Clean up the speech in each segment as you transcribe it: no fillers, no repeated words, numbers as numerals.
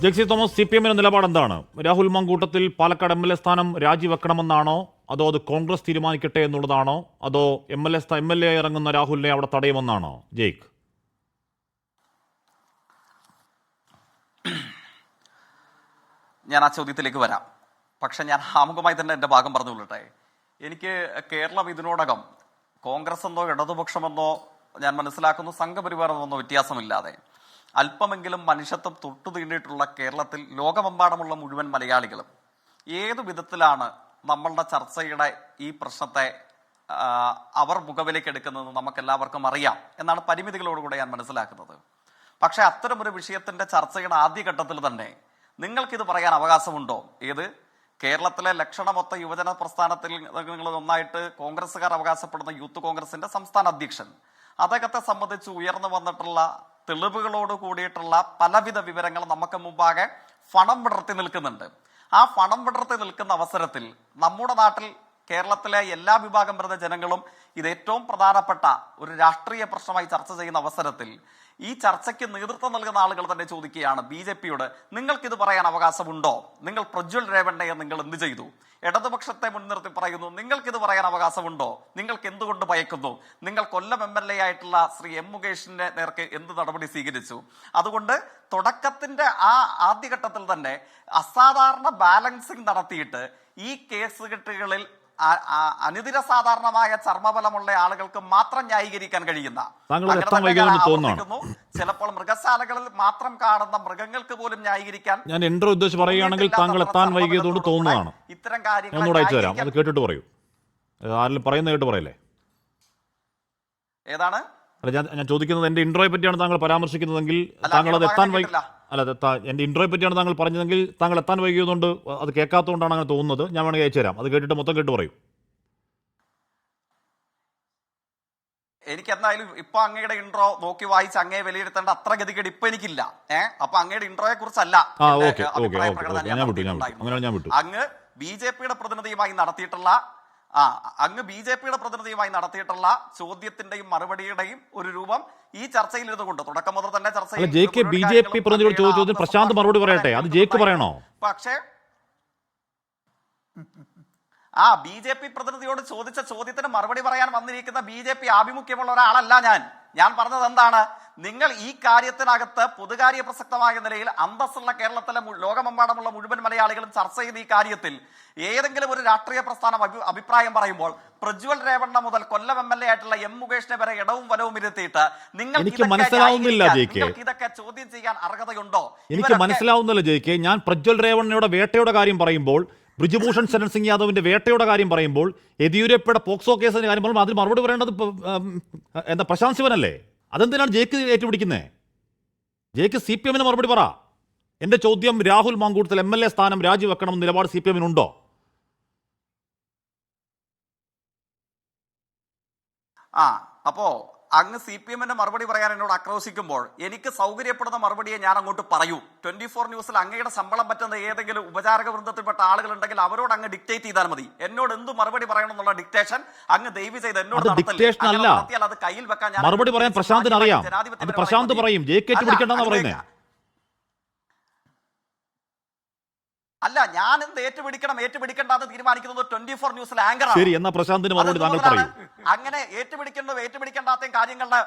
ജെക്സി Thomas, CPM നിലപാട് എന്താണ്? Rahul Mamkootathil Palakkad MLA സ്ഥാനം രാജിവെക്കണമെന്നാണോ, അതോ അത് കോൺഗ്രസ് തീരുമാനിക്കട്ടെ എന്നുള്ളതാണോ, അതോ MLA ഇറങ്ങുന്ന രാഹുലിനെ അവിടെ തടയുമെന്നാണോ? ജയ്ക്ക്, ഞാൻ ആ ചോദ്യത്തിലേക്ക് വരാം. പക്ഷെ ഞാൻ ആമുഖമായി തന്നെ എൻ്റെ ഭാഗം പറഞ്ഞുകൊള്ളട്ടെ. എനിക്ക് കേരളം ഇതിനോടകം കോൺഗ്രസ് എന്നോ ഇടതുപക്ഷമെന്നോ ഞാൻ മനസ്സിലാക്കുന്നു സംഘപരിവാരമെന്നോ വ്യത്യാസമില്ലാതെ അല്പമെങ്കിലും മനുഷ്യത്വം തൊട്ടു തീണ്ടിയിട്ടുള്ള കേരളത്തിൽ ലോകമെമ്പാടുമുള്ള മുഴുവൻ മലയാളികളും ഏതു വിധത്തിലാണ് നമ്മളുടെ ചർച്ചയുടെ ഈ പ്രശ്നത്തെ അവർ മുഖവിലേക്ക് എടുക്കുന്നത് നമുക്കെല്ലാവർക്കും അറിയാം എന്നാണ് പരിമിതികളോടുകൂടെ ഞാൻ മനസ്സിലാക്കുന്നത്. പക്ഷെ അത്തരമൊരു വിഷയത്തിന്റെ ചർച്ചയുടെ ആദ്യഘട്ടത്തിൽ തന്നെ നിങ്ങൾക്കിത് പറയാൻ അവകാശമുണ്ടോ? ഏത് കേരളത്തിലെ ലക്ഷണമൊത്ത യുവജന പ്രസ്ഥാനത്തിൽ ഒന്നായിട്ട് കോൺഗ്രസ്സുകാർ അവകാശപ്പെടുന്ന യൂത്ത് കോൺഗ്രസിന്റെ സംസ്ഥാന അധ്യക്ഷൻ, അദ്ദേഹത്തെ സംബന്ധിച്ച് ഉയർന്നു വന്നിട്ടുള്ള തെളിവുകളോട് കൂടിയിട്ടുള്ള പലവിധ വിവരങ്ങൾ നമുക്ക് മുമ്പാകെ ഫണം വിടർത്തി നിൽക്കുന്നുണ്ട്. ആ ഫണം വിടർത്തി നിൽക്കുന്ന അവസരത്തിൽ നമ്മുടെ നാട്ടിൽ കേരളത്തിലെ എല്ലാ വിഭാഗം വരുന്ന ജനങ്ങളും ഇത് ഏറ്റവും പ്രധാനപ്പെട്ട ഒരു രാഷ്ട്രീയ പ്രശ്നമായി ചർച്ച ചെയ്യുന്ന അവസരത്തിൽ ഈ ചർച്ചയ്ക്ക് നേതൃത്വം നൽകുന്ന ആളുകൾ തന്നെ ചോദിക്കുകയാണ് BJPയോട്, നിങ്ങൾക്കിത് പറയാൻ അവകാശമുണ്ടോ? നിങ്ങൾ പ്രജ്വൽ രേവണ്ണയെ നിങ്ങൾ എന്ത് ചെയ്തു? ഇടതുപക്ഷത്തെ മുൻനിർത്തി പറയുന്നു, നിങ്ങൾക്കിത് പറയാൻ അവകാശമുണ്ടോ? നിങ്ങൾക്ക് എന്തുകൊണ്ട് ഭയക്കുന്നു? നിങ്ങൾ കൊല്ലം MLA ആയിട്ടുള്ള ശ്രീ M മുകേഷിന്റെ നേർക്ക് എന്ത് നടപടി സ്വീകരിച്ചു? അതുകൊണ്ട് തുടക്കത്തിന്റെ ആ ആദ്യഘട്ടത്തിൽ തന്നെ അസാധാരണ ബാലൻസിങ് നടത്തിയിട്ട് ഈ കേസ് കെട്ടുകളിൽ അനിതര സാധാരണമായ ചർമ്മബലമുള്ള ആളുകൾക്ക് മാത്രം ന്യായീകരിക്കാൻ കഴിയുന്ന, ചിലപ്പോൾ മൃഗശാലകളിൽ മാത്രം കാണുന്ന മൃഗങ്ങൾക്ക് പോലും ന്യായീകരിക്കാൻ ഞാൻ എൻട്രോ ഉദ്ദേശിച്ച് പറയുകയാണെങ്കിൽ താങ്കൾ എത്താൻ വൈകിയതുകൊണ്ട് തോന്നുന്നതാണ്. ഇത്തരം കാര്യങ്ങൾ അത് കേട്ടിട്ട് പറയൂ. ആരെങ്കിലും പറയുന്ന കേട്ട് പറയല്ലേ? ഏതാണ് ഞാൻ ചോദിക്കുന്നത്, എന്റെ ഇൻട്രോയെ പറ്റിയാണ് താങ്കൾ പരാമർശിക്കുന്നതെങ്കിൽ താങ്കൾ അത് എത്താൻ എന്റെ ഇൻട്രോയെ പറ്റിയാണ് താങ്കൾ പറഞ്ഞതെങ്കിൽ താങ്കൾ എത്താൻ വൈകിയതുകൊണ്ട് അത് കേൾക്കാത്തതുകൊണ്ടാണ് അങ്ങനെ തോന്നുന്നത്. ഞാൻ വേണമെങ്കിൽ അയച്ചു തരാം. അത് കേട്ടിട്ട് മൊത്തം കേട്ട് പറയൂ. എനിക്ക് എന്തായാലും ഇപ്പൊ അങ്ങയുടെ ഇൻട്രോ നോക്കി വായിച്ച് അങ്ങയെ വിലയിരുത്തേണ്ട അത്ര ഗതികേട് ഇപ്പൊ എനിക്കില്ല. അപ്പൊ അങ്ങയുടെ ഇൻട്രോയെ കുറിച്ചല്ല അങ്ങ് BJPയുടെ പ്രതിനിധിയുമായി നടത്തിയിട്ടുള്ള ചോദ്യത്തിന്റെയും മറുപടിയുടെയും ഒരു രൂപം ഈ ചർച്ചയിൽ ഇരുന്നുകൊണ്ട് തുടക്കം മുതൽ തന്നെ ചർച്ചയിൽ BJP പ്രതിനിധിയോട് ചോദിച്ചതിന് പ്രശാന്ത് മറുപടി പറയട്ടെ, അത് ജേക്ക് പറയണോ? പക്ഷേ BJP പ്രതിനിധിയോട് ചോദിച്ച ചോദ്യത്തിന് മറുപടി പറയാൻ വന്നിരിക്കുന്ന BJP ആഭിമുഖ്യമുള്ള ഒരാളല്ല ഞാൻ പറഞ്ഞത് എന്താണ്, നിങ്ങൾ ഈ കാര്യത്തിനകത്ത് പൊതുകാര്യ പ്രസക്തമായ നിലയിൽ അന്തസ്സുള്ള കേരളത്തിലെ ലോകമെമ്പാടുമുള്ള മുഴുവൻ മലയാളികളും ചർച്ച ചെയ്ത ഈ കാര്യത്തിൽ ഏതെങ്കിലും ഒരു രാഷ്ട്രീയ പ്രസ്ഥാനം അഭിപ്രായം പറയുമ്പോൾ പ്രജ്വൽ രേവണ്ണ മുതൽ കൊല്ലം MLA ആയിട്ടുള്ള M മുകേഷിനെ വരെ ഇടവും വലവും ഇരുത്തിയിട്ട് നിങ്ങൾക്ക് മനസ്സിലാവുന്നില്ല ജയിക്കെ, ഇതൊക്കെ ചോദ്യം ചെയ്യാൻ അർഹതയുണ്ടോ? എനിക്ക് മനസ്സിലാവുന്നില്ല ജയിക്കെ. ഞാൻ പ്രജ്വൽ രേവണ്ണയുടെ വേട്ടയുടെ കാര്യം പറയുമ്പോൾ, ബ്രിജ്ഭൂഷൺ ശരൺ സിംഗ് യാദവിന്റെ വേട്ടയുടെ കാര്യം പറയുമ്പോൾ, യെദ്യൂരപ്പയുടെ പോക്സോ കേസിന്റെ കാര്യം പറയുമ്പോൾ അതിന് മറുപടി പറയേണ്ടത് എന്താ പ്രശാന്ത് ശിവനല്ലേ? അതെന്തിനാണ് ജേക്ക് ഏറ്റുപിടിക്കുന്നത്? ജേക്ക് CPM മറുപടി പറ. എന്റെ ചോദ്യം, രാഹുൽ മാങ്കൂട്ടത്തിൽ MLA സ്ഥാനം രാജിവെക്കണം നിലപാട് CPM ഉണ്ടോ? അപ്പോ അങ്ങ് CPM മറുപടി പറയാൻ എന്നോട് ആക്രോശിക്കുമ്പോൾ എനിക്ക് സൗകര്യപ്പെടുന്ന മറുപടിയെ ഞാൻ അങ്ങോട്ട് പറയൂ. 24 ന്യൂസിൽ അങ്ങയുടെ ശമ്പളം പറ്റുന്ന ഏതെങ്കിലും ഉപചാരക വൃന്ദത്തിൽപ്പെട്ട ആളുകൾ ഉണ്ടെങ്കിൽ അവരോട് അങ്ങ് ഡിക്റ്റേറ്റ് ചെയ്താൽ മതി. എന്നോട് എന്ത് മറുപടി പറയണം എന്നുള്ള ഡിക്റ്റേഷൻ അങ്ങ് ദയവ് ചെയ്ത് എന്നോട് നടത്തിയാൽ അത് കയ്യിൽ വെക്കാൻ മറുപടി പറയാൻ പ്രശാന്തിന് അറിയാം. പ്രശാന്ത് പറയും, അല്ല, ഞാൻ എന്ത് ഏറ്റുപിടിക്കണ്ടെന്ന് തീരുമാനിക്കുന്നത് 24 ന്യൂസിലെ ആങ്കർ. ശരി, എന്നാ പ്രശാന്തിന് മറുപടി താങ്കൾ പറയൂ. അങ്ങനെ ഏറ്റുപിടിക്കേണ്ടാത്ത കാര്യങ്ങളുടെ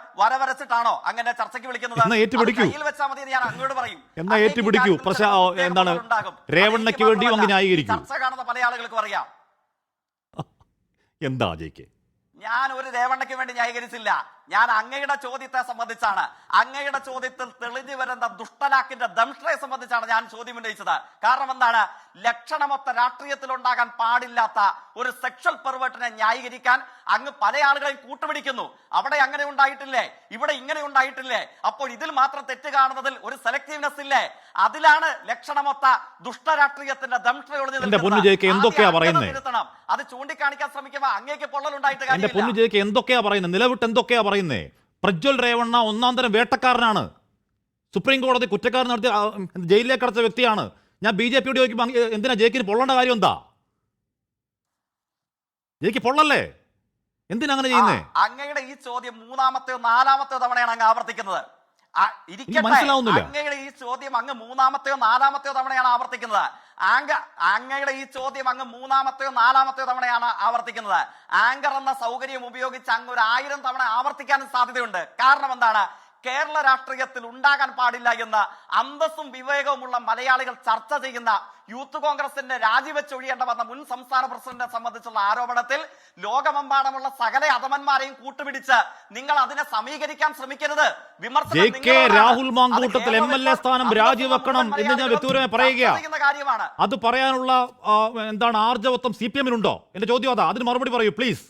വരച്ചിട്ടാണോ അങ്ങനെ ചർച്ചയ്ക്ക് വിളിക്കുന്നത്? കയ്യിൽ വെച്ചാൽ മതി ഞാൻ അങ്ങോട്ട് പറയും. എന്നാ ഏറ്റുപിടിക്കൂ. എന്താണ് രേവണ്ണയ്ക്ക് വേണ്ടി അങ്ങ് ന്യായീകരിക്കും. ചർച്ച കാണുന്ന പല ആളുകൾക്കും അറിയാം. എന്താ ജയിക്കെ? ഞാൻ ഒരു രേവണ്ണയ്ക്ക് വേണ്ടി ന്യായീകരിച്ചില്ല. ഞാൻ അങ്ങയുടെ ചോദ്യത്തെ സംബന്ധിച്ചാണ്, അങ്ങയുടെ ചോദ്യത്തിൽ തെളിഞ്ഞു വരുന്ന ദുഷ്ടലാക്കിന്റെ ദംഷ്ട്രയെ സംബന്ധിച്ചാണ് ഞാൻ ചോദ്യം ഉന്നയിച്ചത്. കാരണം എന്താണ്, ലക്ഷണമൊത്ത രാഷ്ട്രീയത്തിൽ ഉണ്ടാകാൻ പാടില്ലാത്ത ഒരു സെക്ഷൽ പെർവേർട്ടിനെ ന്യായീകരിക്കാൻ അങ്ങ് പല ആളുകളെയും കൂട്ടുപിടിക്കുന്നു. അവിടെ അങ്ങനെ ഉണ്ടായിട്ടില്ലേ, ഇവിടെ ഇങ്ങനെ ഉണ്ടായിട്ടില്ലേ? അപ്പോൾ ഇതിൽ മാത്രം തെറ്റ് കാണുന്നതിൽ ഒരു സെലക്ടീവ്നെസ് ഇല്ലേ? അതിലാണ് ലക്ഷണമൊത്ത ദുഷ്ടരാഷ്ട്രീയത്തിന്റെ ദംഷ്ട്രയോട് അത് ചൂണ്ടിക്കാണിക്കാൻ ശ്രമിക്കുമ്പോൾ അങ്ങേക്ക് പൊള്ളലുണ്ടായിട്ട് എന്തൊക്കെയാ പറയുന്നത്? നിലവിട്ട് എന്തൊക്കെയാ പറയുന്നേ? പ്രജ്വൽ രേവണ്ണ ഒന്നാം തരം വേട്ടക്കാരനാണ്. സുപ്രീം കോടതി കുറ്റക്കാരൻ നടത്തി ജയിലിലേക്ക് അടച്ച വ്യക്തിയാണ്. ഞാൻ BJPയോട് ചോദിക്കുമ്പോൾ എന്തിനാ ജയിക്കിന് പൊള്ളേണ്ട കാര്യം എന്താ? ജയിക്ക് പൊള്ളല്ലേ? എന്തിനാ അങ്ങനെ ചെയ്യുന്നേ? അങ്ങയുടെ ഈ ചോദ്യം മൂന്നാമത്തെയോ നാലാമത്തെയോ തവണയാണ് അങ്ങ് ആവർത്തിക്കുന്നത്. ഇരിക്കട്ടെ, മനസ്സിലാവുന്നില്ല. അങ്ങയുടെ ഈ ചോദ്യം അങ്ങ് മൂന്നാമത്തെയോ നാലാമത്തെയോ തവണയാണ് ആവർത്തിക്കുന്നത്. അങ്ങയുടെ ഈ ചോദ്യം അങ്ങ് മൂന്നാമത്തെയോ നാലാമത്തെയോ തവണയാണ് ആവർത്തിക്കുന്നത്. ആങ്കർ എന്ന സൗകര്യം ഉപയോഗിച്ച് അങ്ങ് 1000 തവണ ആവർത്തിക്കാനും സാധ്യതയുണ്ട്. കാരണം എന്താണ്? കേരള രാഷ്ട്രീയത്തിൽ ഉണ്ടാകാൻ പാടില്ല എന്ന് അന്തസ്സും വിവേകവുമുള്ള മലയാളികൾ ചർച്ച ചെയ്യുന്ന യൂത്ത് കോൺഗ്രസിന്റെ രാജിവെച്ചൊഴിയേണ്ട വന്ന മുൻ സംസ്ഥാന പ്രസിഡന്റിനെ സംബന്ധിച്ചുള്ള ആരോപണത്തിൽ ലോകമെമ്പാടുമുള്ള സകല അധമന്മാരെയും കൂട്ടുപിടിച്ച് നിങ്ങൾ അതിനെ സമീകരിക്കാൻ ശ്രമിക്കരുത്. രാഹുൽ മാങ്കൂട്ടത്തിൽ MLA സ്ഥാനം രാജിവെക്കണം എന്ന് ഞാൻ വ്യക്തിപരമായി പറയുകയാണ്. അത് പറയാനുള്ള എന്താണ് ആർജവത്വം CPM-നുണ്ടോ? എന്റെ ചോദ്യം അതാ. അതിന് മറുപടി പറയൂ പ്ലീസ്.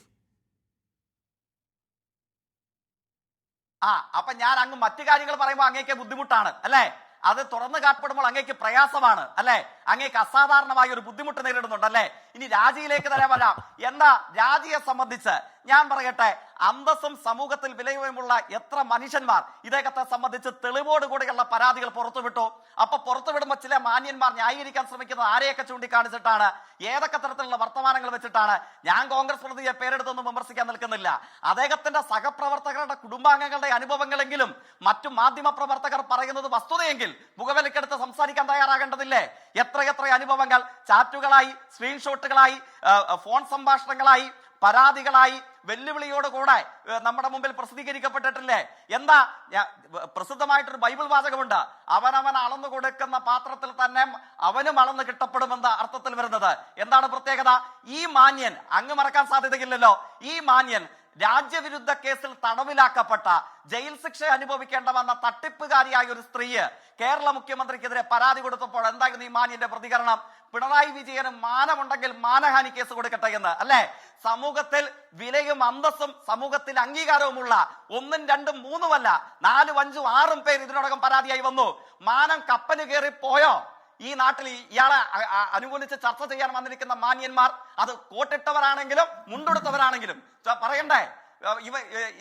അപ്പൊ ഞാൻ അങ്ങ് മറ്റു കാര്യങ്ങൾ പറയുമ്പോൾ അങ്ങേക്ക് ബുദ്ധിമുട്ടാണ് അല്ലെ? അത് തുറന്നു കാട്ടപ്പെടുമ്പോൾ അങ്ങേക്ക് പ്രയാസമാണ് അല്ലെ? അങ്ങേക്ക് അസാധാരണമായ ഒരു ബുദ്ധിമുട്ട് നേരിടുന്നുണ്ട് അല്ലെ? ഇനി രാജിയിലേക്ക് തന്നെ വരാം. എന്താ രാജിയെ സംബന്ധിച്ച് ഞാൻ പറയട്ടെ, അന്തസ്സും സമൂഹത്തിൽ വിലയുമുള്ള എത്ര മനുഷ്യന്മാർ ഇദ്ദേഹത്തെ സംബന്ധിച്ച് തെളിവോടുകൂടിയുള്ള പരാതികൾ പുറത്തുവിട്ടു. അപ്പൊ പുറത്തുവിടുമ്പോൾ ചില മാന്യന്മാർ ന്യായീകരിക്കാൻ ശ്രമിക്കുന്നത് ആരെയൊക്കെ ചൂണ്ടിക്കാണിച്ചിട്ടാണ്, ഏതൊക്കെ തരത്തിലുള്ള വർത്തമാനങ്ങൾ വെച്ചിട്ടാണ്? ഞാൻ കോൺഗ്രസ് പ്രതിയെ പേരെടുത്തൊന്നും വിമർശിക്കാൻ നിൽക്കുന്നില്ല. അദ്ദേഹത്തിന്റെ സഹപ്രവർത്തകരുടെ കുടുംബാംഗങ്ങളുടെ അനുഭവങ്ങളെങ്കിലും മറ്റു മാധ്യമ പ്രവർത്തകർ പറയുന്നത് വസ്തുതയെങ്കിൽ മുഖവിലക്കെടുത്ത് സംസാരിക്കാൻ തയ്യാറാകേണ്ടതില്ലേ? എത്രയെത്ര അനുഭവങ്ങൾ ചാറ്റുകളായി, സ്ക്രീൻഷോട്ടുകളായി, ഫോൺ സംഭാഷണങ്ങളായി, പരാതികളായി, വെല്ലുവിളിയോടുകൂടെ നമ്മുടെ മുമ്പിൽ പ്രസിദ്ധീകരിക്കപ്പെട്ടിട്ടില്ലേ? എന്താ പ്രസിദ്ധമായിട്ടൊരു ബൈബിൾ വാചകമുണ്ട്, അവനവൻ അളന്നു കൊടുക്കുന്ന പാത്രത്തിൽ തന്നെ അവനും അളന്ന് കിട്ടപ്പെടുമെന്ന അർത്ഥത്തിൽ വരുന്നത്. എന്താണ് പ്രത്യേകത? ഈ മാന്യൻ, അങ്ങ് മറക്കാൻ സാധ്യതയില്ലല്ലോ, ഈ മാന്യൻ രാജ്യവിരുദ്ധ കേസിൽ തടവിലാക്കപ്പെട്ട, ജയിൽ ശിക്ഷ അനുഭവിക്കേണ്ട വന്ന തട്ടിപ്പുകാരിയായ ഒരു സ്ത്രീയെ കേരള മുഖ്യമന്ത്രിക്കെതിരെ പരാതി കൊടുത്തപ്പോൾ എന്തായിരുന്നു ഈ മാന്യന്റെ പ്രതികരണം? പിണറായി വിജയന് മാനമുണ്ടെങ്കിൽ മാനഹാനി കേസ് കൊടുക്കട്ടെ എന്ന് അല്ലെ? സമൂഹത്തിൽ വിലയും അന്തസ്സും സമൂഹത്തിൽ അംഗീകാരവുമുള്ള 1, 2, 3 4, 5, 6 പേർ ഇതിനോടകം പരാതിയായി വന്നു. മാനം കപ്പന് കയറി പോയോ? ഈ നാട്ടിൽ ഇയാളെ അനുകൂലിച്ച് ചർച്ച ചെയ്യാൻ വന്നിരിക്കുന്ന മാന്യന്മാർ, അത് കോട്ടിട്ടവരാണെങ്കിലും മുണ്ടെടുത്തവരാണെങ്കിലും പറയണ്ടേ?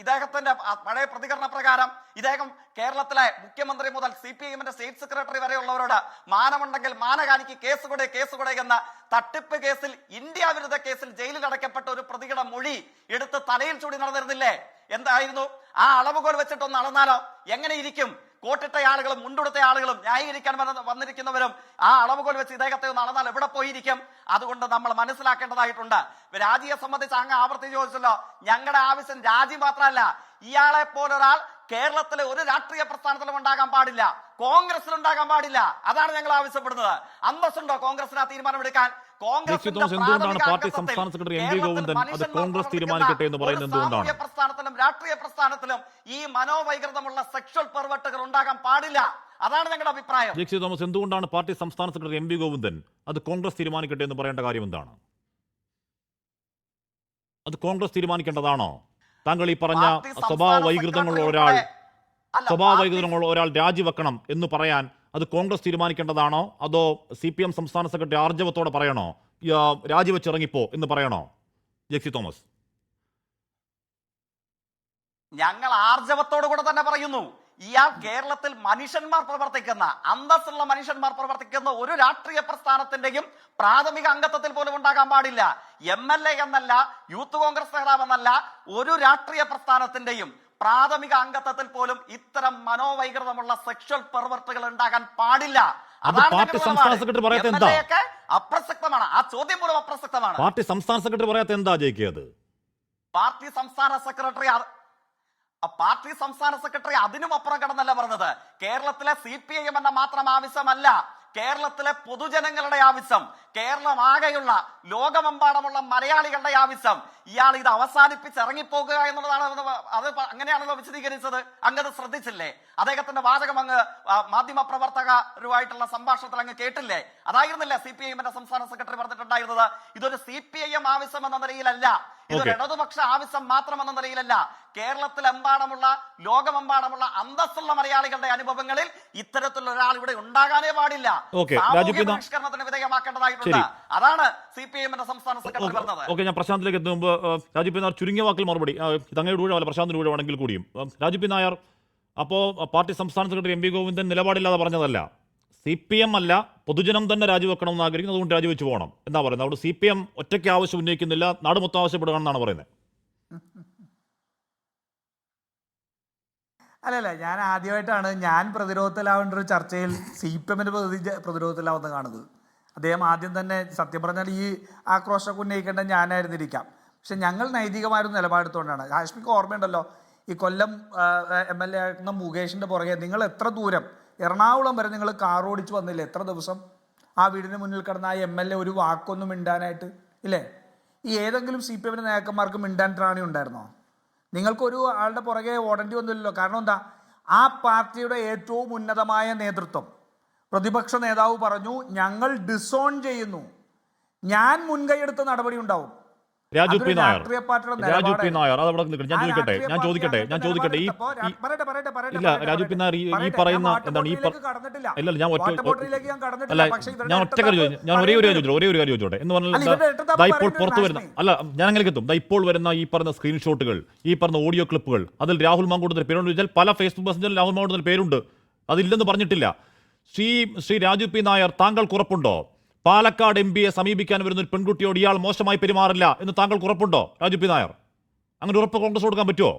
ഇദ്ദേഹത്തിന്റെ പഴയ പ്രതികരണ പ്രകാരം ഇദ്ദേഹം കേരളത്തിലെ മുഖ്യമന്ത്രി മുതൽ CPM-ന്റെ സ്റ്റേറ്റ് സെക്രട്ടറി വരെയുള്ളവരോട് മാനമുണ്ടെങ്കിൽ മാനഹാനിക്ക് കേസ് കൊടേ എന്ന തട്ടിപ്പ് കേസിൽ, ഇന്ത്യ വിരുദ്ധ കേസിൽ ജയിലിൽ അടയ്ക്കപ്പെട്ട ഒരു പ്രതിയുടെ മൊഴി എടുത്ത് തലയിൽ ചൂടി നടന്നിരുന്നില്ലേ? എന്തായിരുന്നു? ആ അളവുകോൽ വെച്ചിട്ടൊന്ന് അളന്നാലോ എങ്ങനെ ഇരിക്കും? കോട്ടിട്ട ആളുകളും മുണ്ടുടുത്ത ആളുകളും ന്യായീകരിക്കാൻ വന്നിരിക്കുന്നവരും ആ അളവുകോൽ വെച്ച് ഇദ്ദേഹത്തെ ഒന്ന് അളന്നാൽ എവിടെ പോയിരിക്കും? അതുകൊണ്ട് നമ്മൾ മനസ്സിലാക്കേണ്ടതായിട്ടുണ്ട്. രാജിയെ സംബന്ധിച്ച് അങ്ങ് ആവർത്തിച്ച് ചോദിച്ചല്ലോ. ഞങ്ങളുടെ ആവശ്യം രാജി മാത്രമല്ല, ഇയാളെ പോലൊരാൾ കേരളത്തിലെ ഒരു രാഷ്ട്രീയ പ്രസ്ഥാനത്തിലും ഉണ്ടാകാൻ പാടില്ല, കോൺഗ്രസിൽ ഉണ്ടാകാൻ പാടില്ല. അതാണ് ഞങ്ങൾ ആവശ്യപ്പെടുന്നത്. അന്തസ്സുണ്ടോ കോൺഗ്രസിന് ആ തീരുമാനമെടുക്കാൻ? എന്തുകൊണ്ടാണ് പാർട്ടി സംസ്ഥാന സെക്രട്ടറി MV ഗോവിന്ദൻ അത് കോൺഗ്രസ് തീരുമാനിക്കട്ടെ എന്ന് പറയുന്നത്? എന്തുകൊണ്ടാണ്? പ്രസ്ഥാനത്തിലും രാഷ്ട്രീയ പ്രസ്ഥാനത്തിലും ഈ മനോവൈകൃതമുള്ള സെക്ഷൽ പെർവെർട്ടുകൾ ഉണ്ടാകാൻ പാടില്ല. അതാണ് ഞങ്ങളുടെ അഭിപ്രായം. ജെ തോമസ്, എന്തുകൊണ്ടാണ് പാർട്ടി സംസ്ഥാന സെക്രട്ടറി MV ഗോവിന്ദൻ അത് കോൺഗ്രസ് തീരുമാനിക്കട്ടെ എന്ന് പറയേണ്ട കാര്യം എന്താണ്? അത് കോൺഗ്രസ് തീരുമാനിക്കേണ്ടതാണോ? താങ്കൾ ഈ പറഞ്ഞ സ്വഭാവ വൈകൃതങ്ങളുള്ള ഒരാൾ രാജിവെക്കണം എന്ന് പറയാൻ അത് കോൺഗ്രസ് തീരുമാനിക്കേണ്ടതാണോ? അതോ CPM സംസ്ഥാന സെക്രട്ടറി ആർജവത്തോടെ പറയണോ രാജിവെച്ചിറങ്ങിപ്പോ എന്ന് പറയണോ? ജെക്സി തോമസ്, ഞങ്ങൾ ആർജവത്തോടു കൂടെ തന്നെ പറയുന്നു. ഇയാൾ കേരളത്തിൽ മനുഷ്യന്മാർ പ്രവർത്തിക്കുന്ന, അന്തസ്സുള്ള മനുഷ്യന്മാർ പ്രവർത്തിക്കുന്ന ഒരു രാഷ്ട്രീയ പ്രസ്ഥാനത്തിന്റെയും പ്രാഥമിക അംഗത്വത്തിൽ പോലും ഉണ്ടാകാൻ പാടില്ല. MLA എന്നല്ല, യൂത്ത് കോൺഗ്രസ് നേതാവെന്നല്ല, ഒരു രാഷ്ട്രീയ പ്രസ്ഥാനത്തിന്റെയും പ്രാഥമിക അംഗത്വത്തിൽ പോലും ഇത്തരം മനോവൈകൃതമുള്ള സെക്ഷൽ പെർവർട്ടുകൾ ഉണ്ടാകാൻ പാടില്ല. പാർട്ടി സംസ്ഥാന സെക്രട്ടറി പറയാത്ത എന്താ? അപ്രസക്തമാണ്. ആ ചോദ്യം പോലും അപ്രസക്തമാണ്. പാർട്ടി സംസ്ഥാന സെക്രട്ടറി പറയാത്ത എന്താ ജയിക്കത്? പാർട്ടി സംസ്ഥാന സെക്രട്ടറി അതിനും അപ്പുറം കടന്നല്ല പറഞ്ഞത്. കേരളത്തിലെ CPIM എന്ന മാത്രം ആവശ്യമല്ല, കേരളത്തിലെ പൊതുജനങ്ങളുടെ ആവശ്യം, കേരളമാകെയുള്ള ലോകമെമ്പാടുമുള്ള മലയാളികളുടെ ആവശ്യം. ഇയാൾ ഇത് അവസാനിപ്പിച്ച് ഇറങ്ങിപ്പോകുക എന്നുള്ളതാണ്. അത് അങ്ങനെയാണല്ലോ വിശദീകരിച്ചത്. അങ്ങ് അത് ശ്രദ്ധിച്ചില്ലേ? അദ്ദേഹത്തിന്റെ വാചകം അങ്ങ് മാധ്യമ പ്രവർത്തകരുമായിട്ടുള്ള സംഭാഷണത്തിൽ അങ്ങ് കേട്ടില്ലേ? അതായിരുന്നില്ല CPIM-ന്റെ സംസ്ഥാന സെക്രട്ടറി പറഞ്ഞിട്ടുണ്ടായിരുന്നത്. ഇതൊരു CPIM ആവശ്യം എന്ന നിലയിലല്ല, ഇതൊരു ഇടതുപക്ഷ ആവശ്യം മാത്രം എന്ന നിലയിലല്ല. കേരളത്തിലെമ്പാടുമുള്ള ലോകമെമ്പാടുമുള്ള അന്തസ്സുള്ള മലയാളികളുടെ അനുഭവങ്ങളിൽ ഇത്തരത്തിലുള്ള ഒരാൾ ഇവിടെ ഉണ്ടാകാനേ പാടില്ല. പരിഷ്കരണത്തിന് വിധേയമാക്കേണ്ടതായിട്ടുണ്ട്. അതാണ് CPIM-ന്റെ സംസ്ഥാന സെക്രട്ടറി പറഞ്ഞത്. ഞാൻ പ്രശാന്തിലേക്ക് എത്തുമ്പോൾ രാജീവ് പി നായർ ചുരുങ്ങിയ വാക്കിൽ മറുപടി, തങ്ങളുടെ ഊഴമല്ല പ്രശാന്തിന്റെ ഊഴമാണെങ്കിൽ കൂടിയും. രാജീവ് പി നായർ, അപ്പോൾ പാർട്ടി സംസ്ഥാന സെക്രട്ടറി MV ഗോവിന്ദൻ നിലപാടില്ലാതെ പറഞ്ഞതല്ല, CPM അല്ല പൊതുജനം തന്നെ രാജിവെക്കണം എന്ന് ആഗ്രഹിക്കുന്നു, അതുകൊണ്ട് രാജിവെച്ച് പോകണം എന്നാ പറയുന്നത്. അതുകൊണ്ട് CPM ഒറ്റയ്ക്ക് ആവശ്യം ഉന്നയിക്കുന്നില്ല, നാട് മൊത്തം ആവശ്യപ്പെടുകയാണെന്നാണ് പറയുന്നത്. അല്ലല്ല, ഞാൻ ആദ്യമായിട്ടാണ് ഞാൻ പ്രതിരോധത്തിലാവേണ്ട ഒരു ചർച്ചയിൽ CPM പ്രതിരോധത്തിലാവുന്നത് കാണുന്നത്. അദ്ദേഹം ആദ്യം തന്നെ സത്യം പറഞ്ഞാൽ ഈ ആക്രോശം ഉന്നയിക്കേണ്ട ഞാനായിരുന്നിരിക്കാം. പക്ഷെ ഞങ്ങൾ നൈതികമായൊരു നിലപാടെടുത്തുകൊണ്ടാണ്. ഹാഷ്മിക്ക് ഓർമ്മയുണ്ടല്ലോ, ഈ കൊല്ലം MLA ആയിരുന്ന മുകേഷിൻ്റെ പുറകെ നിങ്ങൾ എത്ര ദൂരം, എറണാകുളം വരെ നിങ്ങൾ കാർ ഓടിച്ച് വന്നില്ലേ? എത്ര ദിവസം ആ വീടിന് മുന്നിൽ കിടന്ന ആ MLA ഒരു വാക്കൊന്നും മിണ്ടാനായിട്ട് ഇല്ലേ? ഈ ഏതെങ്കിലും CPM നേതാക്കന്മാർക്ക് മിണ്ടാൻ ത്രാണി ഉണ്ടായിരുന്നോ? നിങ്ങൾക്കൊരു ആളുടെ പുറകെ ഓടേണ്ടി വന്നില്ലല്ലോ. കാരണം എന്താ? ആ പാർട്ടിയുടെ ഏറ്റവും ഉന്നതമായ നേതൃത്വം, പ്രതിപക്ഷ നേതാവ് പറഞ്ഞു, ഞങ്ങൾ ഡിസോൺ ചെയ്യുന്നു, ഞാൻ മുൻകൈയെടുത്ത നടപടി ഉണ്ടാവും. രാജു പി നായർ അതവിടെ നിൽക്കട്ടെ, ഞാൻ ചോദിക്കട്ടെ ഇല്ല രാജു പി നായർ ഈ പറയുന്ന എന്താണ് ഈ ഇല്ല ഞാൻ ഒറ്റ കാര്യം ഞാൻ ഒരേ ഒരു കാര്യം ചോദിച്ചോട്ടെ എന്ന് പറഞ്ഞാൽ ഇപ്പോൾ പുറത്തു വരുന്ന ഞാൻ അങ്ങനെ എത്തും ഇപ്പോൾ വരുന്ന ഈ പറഞ്ഞ സ്ക്രീൻഷോട്ടുകൾ, ഈ പറഞ്ഞ ഓഡിയോ ക്ലിപ്പുകൾ, അതിൽ രാഹുൽ മാങ്കൂട്ടത്തിൽ പേരുണ്ട് ചോദിച്ചാൽ പല ഫേസ്ബുക്ക് മെസ്സഞ്ചറിൽ രാഹുൽ മാങ്കൂട്ടത്തിൽ പേരുണ്ട്, അതില്ലെന്ന് പറഞ്ഞിട്ടില്ല. ശ്രീ രാജു പി നായർ, താങ്കൾക്ക് ഉറപ്പുണ്ടോ പാലക്കാട് MPയെ സമീപിക്കാൻ വരുന്ന ഒരു പെൺകുട്ടിയോട് ഇയാൾ മോശമായി പെരുമാറില്ല എന്ന് താങ്കൾക്ക് ഉറപ്പുണ്ടോ രാജു പി നായർ? അങ്ങനെ ഉറപ്പ് കോൺഗ്രസ് കൊടുക്കാൻ പറ്റുമോ?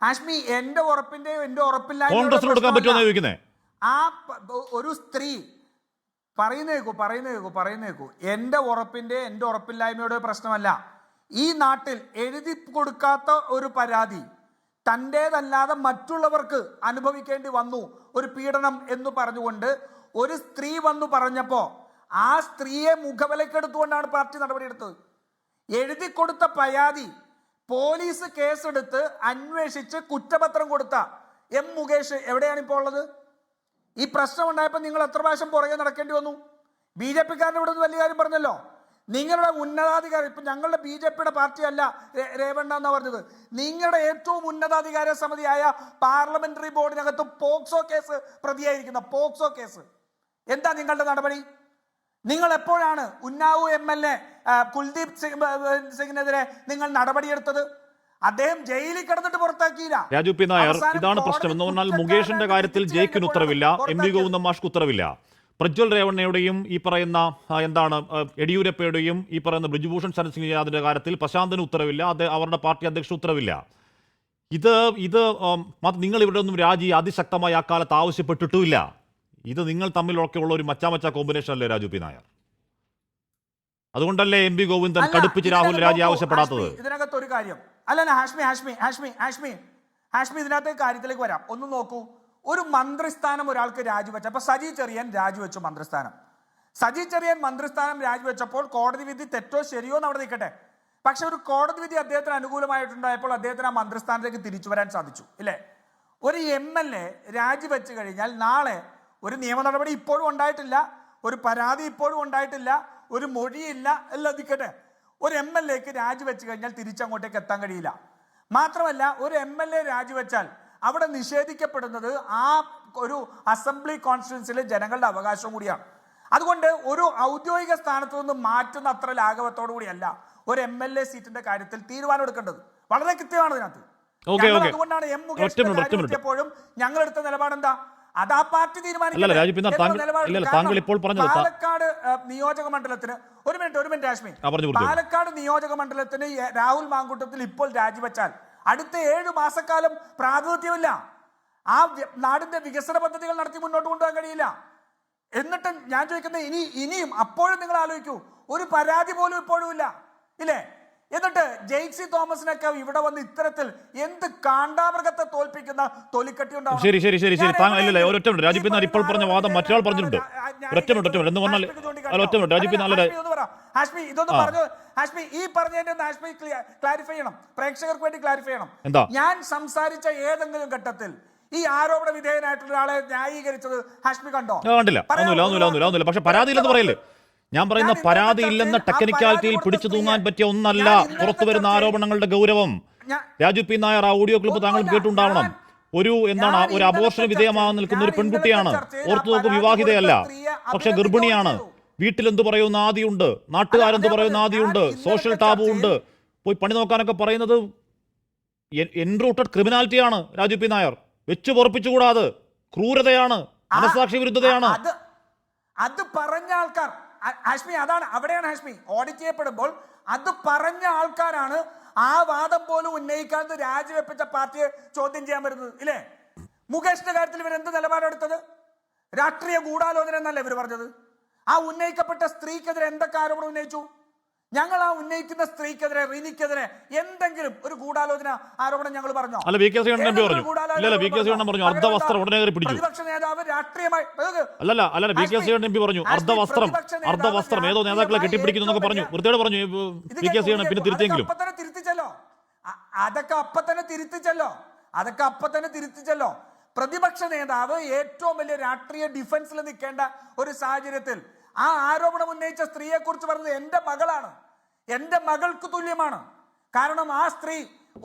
ഹാഷ്മി, എന്റെ ഉറപ്പില്ല കോൺഗ്രസിന് കൊടുക്കാൻ പറ്റുമോ എന്ന് ചോദിക്കുന്നേ. ആ ഒരു സ്ത്രീ പറയുന്നേക്കൂ എന്റെ ഉറപ്പില്ലായ്മയുടെ പ്രശ്നമല്ല. ഈ നാട്ടിൽ എഴുതി കൊടുക്കാത്ത ഒരു പരാതി തൻ്റേതല്ലാതെ മറ്റുള്ളവർക്ക് അനുഭവിക്കേണ്ടി വന്നു ഒരു പീഡനം എന്ന് പറഞ്ഞുകൊണ്ട് ഒരു സ്ത്രീ വന്നു പറഞ്ഞപ്പോ ആ സ്ത്രീയെ മുഖവിലക്കെടുത്തുകൊണ്ടാണ് പാർട്ടി നടപടിയെടുത്തത്. എഴുതി കൊടുത്ത പരാതി പോലീസ് കേസെടുത്ത് അന്വേഷിച്ച് കുറ്റപത്രം കൊടുത്ത മുകേഷ് എവിടെയാണ് ഇപ്പോൾ ഉള്ളത്? ഈ പ്രശ്നം ഉണ്ടായപ്പോൾ നിങ്ങൾ എത്ര പ്രാവശ്യം പുറകെ നടക്കേണ്ടി വന്നു? BJP-കാരൻ്റെ ഇവിടെ നിന്ന് വലിയ കാര്യം പറഞ്ഞല്ലോ. നിങ്ങളുടെ ഉന്നതാധികാരി, ഇപ്പൊ ഞങ്ങളുടെ BJP-യുടെ പാർട്ടിയല്ല രേവണ്ണ എന്നാ പറഞ്ഞത്, നിങ്ങളുടെ ഏറ്റവും ഉന്നതാധികാര സമിതിയായ പാർലമെന്ററി ബോർഡിനകത്ത് പോക്സോ കേസ് പ്രതിയായിരിക്കുന്ന പോക്സോ കേസ്. എന്താ നിങ്ങളുടെ നടപടി? നിങ്ങൾ എപ്പോഴാണ് ഉന്നാവു MLA കുൽദീപ് സിംഗിനെതിരെ നിങ്ങൾ നടപടിയെടുത്തത്? അദ്ദേഹം ജയിലിൽ കിടന്നിട്ട് പുറത്താക്കിയില്ല. രാജു പി നായർ, ഇതാണ് പ്രശ്നം എന്ന് പറഞ്ഞാൽ മുകേഷിന്റെ കാര്യത്തിൽ ജയിക്കിന് ഉത്തരവില്ല, MV ഗോവിന്ദൻ മാഷ്ക്ക് ഉത്തരവില്ല. പ്രജ്വൽ രേവണ്ണയുടെയും ഈ പറയുന്ന എന്താണ് യെഡിയൂരപ്പയുടെയും ഈ പറയുന്ന ബ്രിജ്ഭൂഷൺ ശരൺസിംഗ് യാദവിന്റെ കാര്യത്തിൽ പ്രശാന്തിന് ഉത്തരവില്ല, അവരുടെ പാർട്ടി അധ്യക്ഷ ഉത്തരവില്ല. ഇത് നിങ്ങൾ ഇവിടെ ഒന്നും രാജി അതിശക്തമായി ആ കാലത്ത് ആവശ്യപ്പെട്ടിട്ടുമില്ല. ഇത് നിങ്ങൾ തമ്മിലൊക്കെ ഉള്ള ഒരു മച്ചാമച്ച കോമ്പിനേഷൻ അല്ലേ രാജു പി നായർ? അതുകൊണ്ടല്ലേ MV ഗോവിന്ദൻ കടുപ്പിച്ച് രാഹുൽ രാജി ആവശ്യപ്പെടാത്തത്? ഇതിനകത്ത് ഒരു കാര്യം അല്ല ഹാഷ്മി ഇതിനകത്ത് കാര്യത്തിലേക്ക് വരാം. ഒന്ന് നോക്കൂ, ഒരു മന്ത്രിസ്ഥാനം ഒരാൾക്ക് രാജിവെച്ച, അപ്പൊ സജി ചെറിയാൻ രാജിവെച്ചു മന്ത്രിസ്ഥാനം. മന്ത്രിസ്ഥാനം രാജിവെച്ചപ്പോൾ കോടതി വിധി തെറ്റോ ശരിയോ എന്ന് അവിടെ നിൽക്കട്ടെ. പക്ഷെ ഒരു കോടതി വിധി അദ്ദേഹത്തിന് അനുകൂലമായിട്ടുണ്ടായപ്പോൾ അദ്ദേഹത്തിന് ആ മന്ത്രിസ്ഥാനത്തേക്ക് തിരിച്ചു വരാൻ സാധിച്ചു ഇല്ലേ? ഒരു MLA രാജിവെച്ച് കഴിഞ്ഞാൽ നാളെ ഒരു നിയമ നടപടി ഇപ്പോഴും ഉണ്ടായിട്ടില്ല, ഒരു പരാതി ഇപ്പോഴും ഉണ്ടായിട്ടില്ല, ഒരു മൊഴിയില്ല, എല്ലാം നിൽക്കട്ടെ. ഒരു MLAക്ക് രാജിവെച്ച് കഴിഞ്ഞാൽ തിരിച്ചങ്ങോട്ടേക്ക് എത്താൻ കഴിയില്ല. മാത്രമല്ല ഒരു MLA രാജിവെച്ചാൽ അവിടെ നിഷേധിക്കപ്പെടുന്നത് ആ ഒരു അസംബ്ലി കോൺസ്റ്റിറ്റ്യുവൻസിയിലെ ജനങ്ങളുടെ അവകാശം കൂടിയാണ്. അതുകൊണ്ട് ഒരു ഔദ്യോഗിക സ്ഥാനത്ത് നിന്ന് മാറ്റുന്ന അത്ര ലാഘവത്തോടു കൂടിയല്ല ഒരു MLA സീറ്റിന്റെ കാര്യത്തിൽ തീരുമാനം എടുക്കേണ്ടത്. വളരെ കൃത്യമാണ് ഇതിനകത്ത്. അതുകൊണ്ടാണ് മുകേഷിനെപ്പോഴും ഞങ്ങൾ എടുത്ത നിലപാട് എന്താ? അത് ആ പാർട്ടി തീരുമാനിക്കും. പാലക്കാട് നിയോജക മണ്ഡലത്തിന് ഒരു മിനിറ്റ് ഹാഷ്മി, പാലക്കാട് നിയോജക മണ്ഡലത്തിന് രാഹുൽ മാങ്കൂട്ടത്തിൽ ഇപ്പോൾ രാജിവെച്ചാൽ അടുത്ത 7 മാസക്കാലം പ്രാതിനിധ്യമില്ല. ആ നാടിന്റെ വികസന പദ്ധതികൾ നടത്തി മുന്നോട്ട് കൊണ്ടുപോകാൻ കഴിയില്ല. എന്നിട്ട് ഞാൻ ചോദിക്കുന്നത് ഇനിയും അപ്പോഴും നിങ്ങൾ ആലോചിക്കൂ, ഒരു പരാതി പോലും ഇപ്പോഴും ഇല്ല ഇല്ലേ? എന്നിട്ട് ജെയ്സി തോമസിനൊക്കെ ഇവിടെ വന്ന് ഇത്തരത്തിൽ എന്ത് കാണ്ടാമൃഗത്തെ തോൽപ്പിക്കുന്ന തൊലിക്കട്ടി ഉണ്ടാവും. ശരി രാജു പി നായർ ഇപ്പോൾ പറഞ്ഞ വാദം മറ്റൊരാൾ പറഞ്ഞിട്ടുണ്ട്. ഹാഷ്മി ഇതൊന്നും പറഞ്ഞു, ഹാഷ്മി ഈ പറഞ്ഞതിന്റെ ഹാഷ്മി ക്ലാരിഫൈ ചെയ്യണം, പ്രേക്ഷകർക്ക് വേണ്ടി ക്ലാരിഫൈ ചെയ്യണം. ഞാൻ സംസാരിച്ച ഏതെങ്കിലും ഘട്ടത്തിൽ ഈ ആരോപണ വിധേയനായിട്ടുള്ള ഒരാളെ ന്യായീകരിച്ചത് ഹാഷ്മി കണ്ടോ? കണ്ടില്ല. പക്ഷെ പരാതിയില്ലെന്ന് പറയില്ലേ? ഞാൻ പറയുന്ന പരാതി ഇല്ലെന്ന ടെക്നിക്കാലിറ്റിയിൽ പിടിച്ചു തൂങ്ങാൻ പറ്റിയ ഒന്നല്ല പുറത്തു വരുന്ന ആരോപണങ്ങളുടെ ഗൗരവം. രാജു പി നായർ, ആ ഓഡിയോ ക്ലിപ്പ് താങ്കൾ കേട്ടുണ്ടാവണം. ഒരു അബോർഷന് വിധേയമാകാൻ നിൽക്കുന്ന ഒരു പെൺകുട്ടിയാണ്, ഓർത്തഡോക്സ് വിവാഹിതയല്ല, പക്ഷെ ഗർഭിണിയാണ്. വീട്ടിൽ എന്ത് പറയുന്ന ആദിയുണ്ട്, നാട്ടുകാരെന്ത് പറയുന്ന ആദിയുണ്ട്, സോഷ്യൽ ടാബു ഉണ്ട്. പോയി പണി നോക്കാനൊക്കെ പറയുന്നത് എൻറൂട്ടഡ് ക്രിമിനാലിറ്റിയാണ്. രാജു പി നായർ, വെച്ചു പൊറപ്പിച്ചുകൂടാതെ ക്രൂരതയാണ്, മനസാക്ഷി വിരുദ്ധതയാണ്. അത് പറഞ്ഞ ആൾക്കാർ ഹാഷ്മി അതാണ്, അവിടെയാണ് ഹാഷ്മി ഓഡിറ്റ് ചെയ്യപ്പെടുമ്പോൾ അത് പറഞ്ഞ ആൾക്കാരാണ് ആ വാദം പോലും ഉന്നയിക്കാതെ രാജിവെപ്പിച്ച പാർട്ടിയെ ചോദ്യം ചെയ്യാൻ വരുന്നത് ഇല്ലേ? മുകേഷിന്റെ കാര്യത്തിൽ ഇവർ എന്ത് നിലപാടെടുത്തത്? രാഷ്ട്രീയ ഗൂഢാലോചന എന്നല്ലേ ഇവർ പറഞ്ഞത്? ആ ഉന്നയിക്കപ്പെട്ട സ്ത്രീക്കെതിരെ എന്തൊക്കെ ആരോപണം ഉന്നയിച്ചു? ഞങ്ങൾ ആ ഉന്നയിക്കുന്ന സ്ത്രീക്കെതിരെ, റിനിക്കെതിരെ എന്തെങ്കിലും ഒരു ഗൂഢാലോചന ആരോപണം ഞങ്ങൾ പറഞ്ഞോ? അല്ല, V K Sreekandan M P പറഞ്ഞു. ഇല്ല, വി കെ ശ്രീകണ്ഠൻ പറഞ്ഞു അർദ്ധവസ്ത്രം ഉടനെ കയറി പിടിച്ചു. പ്രതിപക്ഷ നേതാവ് രാഷ്ട്രീയമായി അല്ലല്ല V K Sreekandan M P പറഞ്ഞു അർദ്ധവസ്ത്രം ഏതോ നേതാക്കളെ കെട്ടിപ്പിടിക്കുന്നു എന്നൊക്കെ പറഞ്ഞു. വൃത്തിയോട് പറഞ്ഞു വി കെ ശ്രീകണ്ഠൻ. പിന്നെ തിരുത്തിയെങ്കിലും അതൊക്കെ അപ്പൊ തന്നെ തിരുത്തിച്ചല്ലോ. പ്രതിപക്ഷ നേതാവ് ഏറ്റവും വലിയ രാഷ്ട്രീയ ഡിഫൻസിൽ നിൽക്കേണ്ട ഒരു സാഹചര്യത്തിൽ ആ ആരോപണം ഉന്നയിച്ച സ്ത്രീയെ കുറിച്ച് പറഞ്ഞത് എന്റെ മകളാണ്, എന്റെ മകൾക്ക് തുല്യമാണ്. കാരണം ആ സ്ത്രീ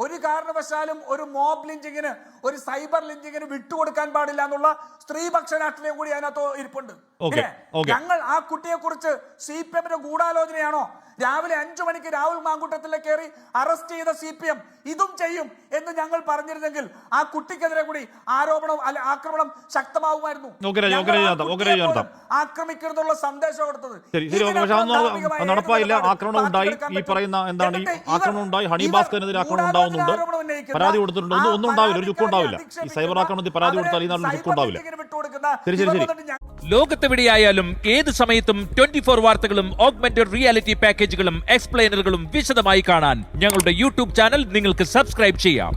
ഒരു കാരണവശാലും ഒരു മോബ് ലിഞ്ചിങ്ങിന്, ഒരു സൈബർ ലിഞ്ചിങ്ങിന് വിട്ടുകൊടുക്കാൻ പാടില്ല എന്നുള്ള സ്ത്രീപക്ഷ രാഷ്ട്രീയം കൂടി അതിനകത്ത് ഇരിപ്പുണ്ട്. ഞങ്ങൾ ആ കുട്ടിയെ കുറിച്ച് CPM-ന്റെ ഗൂഢാലോചനയാണോ? രാവിലെ 5 മണിക്ക് രാഹുൽ മാങ്കൂട്ടത്തിലെ കയറി അറസ്റ്റ് ചെയ്ത CPM ഇതും ചെയ്യും എന്ന് ഞങ്ങൾ പറഞ്ഞിരുന്നെങ്കിൽ ആ കുട്ടിക്കെതിരെ കൂടി ആക്രമണം ശക്തമാവുമായിരുന്നു. ആക്രമിക്കരുതുള്ള സന്ദേശം കൊടുത്തത് നടപ്പായില്ല. ആക്രമണം ഉണ്ടായി. ഈ പറയുന്ന എന്താണ് ഈ ആക്രമണം ഉണ്ടായി? ഹണി ഭാസ്കറിനെതിരെ ആക്രമണം ഉണ്ടാവുന്നുണ്ട്, പരാതി കൊടുത്തിട്ടുണ്ട്. ഒന്നും ഉണ്ടാവില്ല, ഒരു ചുക്കും ഉണ്ടാവില്ല. ഈ സൈബർ ആക്രമണത്തിൽ പരാതി കൊടുത്താൽ ഈ നാട്ടിൽ ചുക്കും ഉണ്ടാവില്ല. ശരി. ലോകത്തെവിടെയായാലും ഏത് സമയത്തും 24 വാർത്തകളും ഓഗ്മെന്റഡ് റിയാലിറ്റി പാക്കേജുകളും എക്സ്പ്ലെയിനറുകളും വിശദമായി കാണാൻ ഞങ്ങളുടെ യൂട്യൂബ് ചാനൽ നിങ്ങൾക്ക് സബ്സ്ക്രൈബ് ചെയ്യാം.